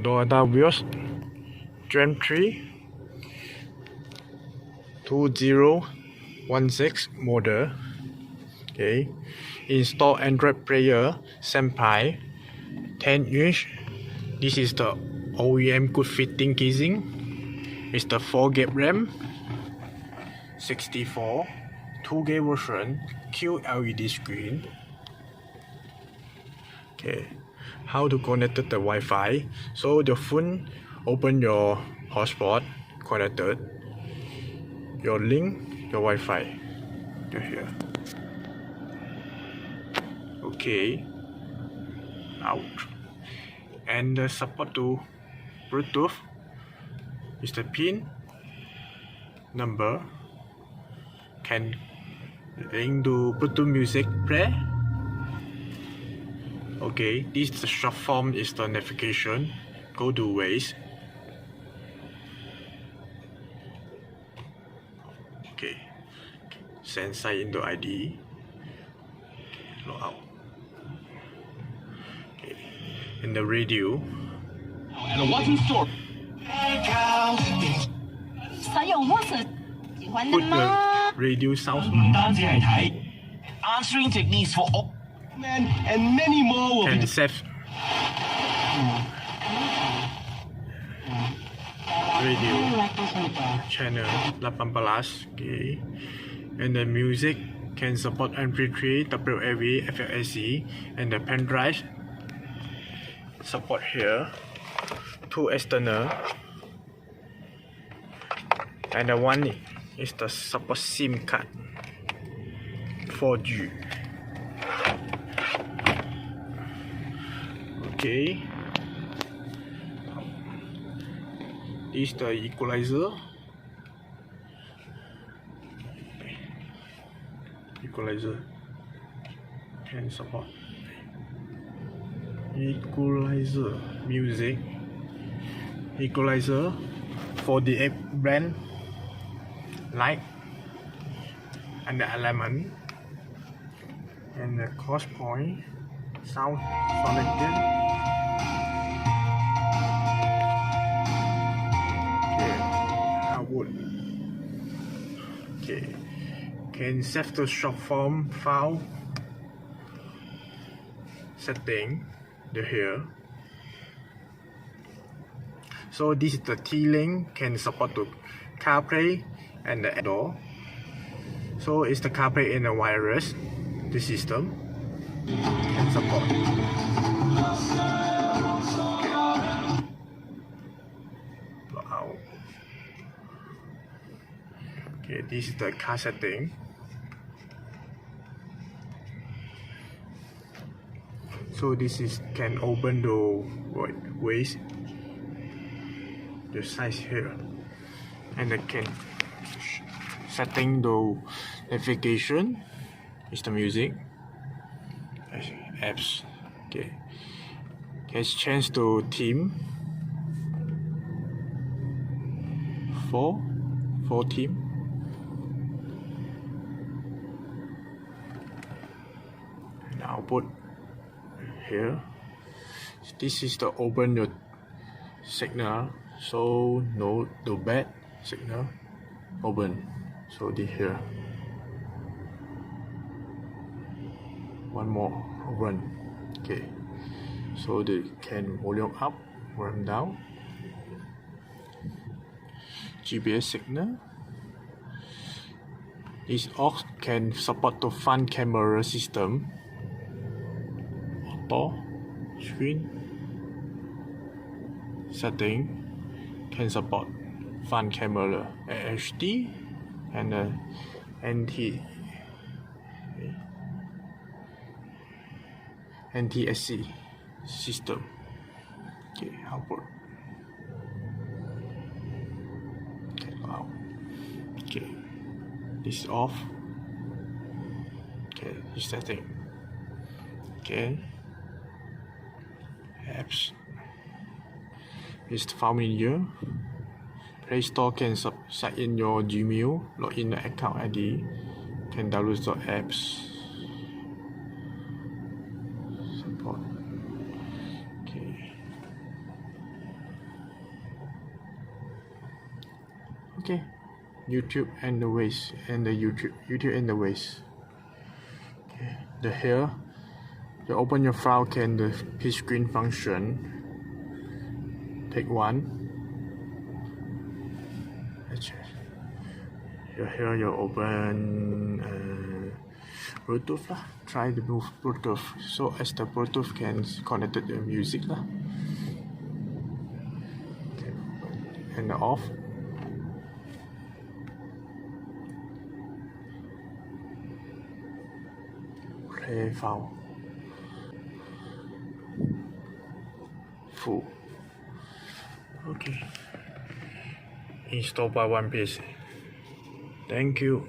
Toyota Vios Gen 3 2016 model. Okay, install Android player Senpai 10-inch. This is the OEM good fitting casing. It's the 4GB RAM, 64, 2GB version, QLED screen. Okay, how to connect the Wi-Fi? So the phone, open your hotspot, connected. Your link, your Wi-Fi to here. Okay, out. And the support to Bluetooth is the pin number. Can link to Bluetooth music play. Okay, this the short form is the navigation. Go to Waze. Okay, send sign into ID. Okay, log out. Okay, in the radio. At a Watson store. Put the radio sound. Answering techniques for all men and many more will Can be save radio channel 18. Okay, and the music can support MP3, WAV, FLAC, and the pen drive support here. 2 external, and the one is the support SIM card 4G. Okay, this is the equalizer. Equalizer can support equalizer music. Equalizer 48 brand light and the element and the cost point sound selected. Okay, output. Okay, can save the short form file setting the here. So this is the T-Link, can support to CarPlay and the door. So it's the CarPlay and the wireless. The system can support. Wow. Okay, this is the car setting. So this is can open the ways. The size here, and I can setting the navigation is the music apps. Okay, can change to theme for theme. And output here. This is the open your signal. So no the bad signal open. So this here. One more open. Okay. So they can volume up, volume down. GPS signal. This aux can support the front camera system. Auto screen setting. Can support front camera AHD and NTSC system. Okay, output. Okay, wow. Okay, this is off. Okay, this setting. Okay, apps. It's familiar. Play Store can sign in your Gmail, log in the account ID, can download the apps. Support. Okay. Okay, YouTube and the waist and the YouTube and the waist. Okay, the here, you open your file can the pitch screen function. Take one. Here you open Bluetooth lah. Try the Bluetooth. So as the Bluetooth can connect the music lah. Okay. And off. Play file. Full. Okay. Install by one piece. Thank you.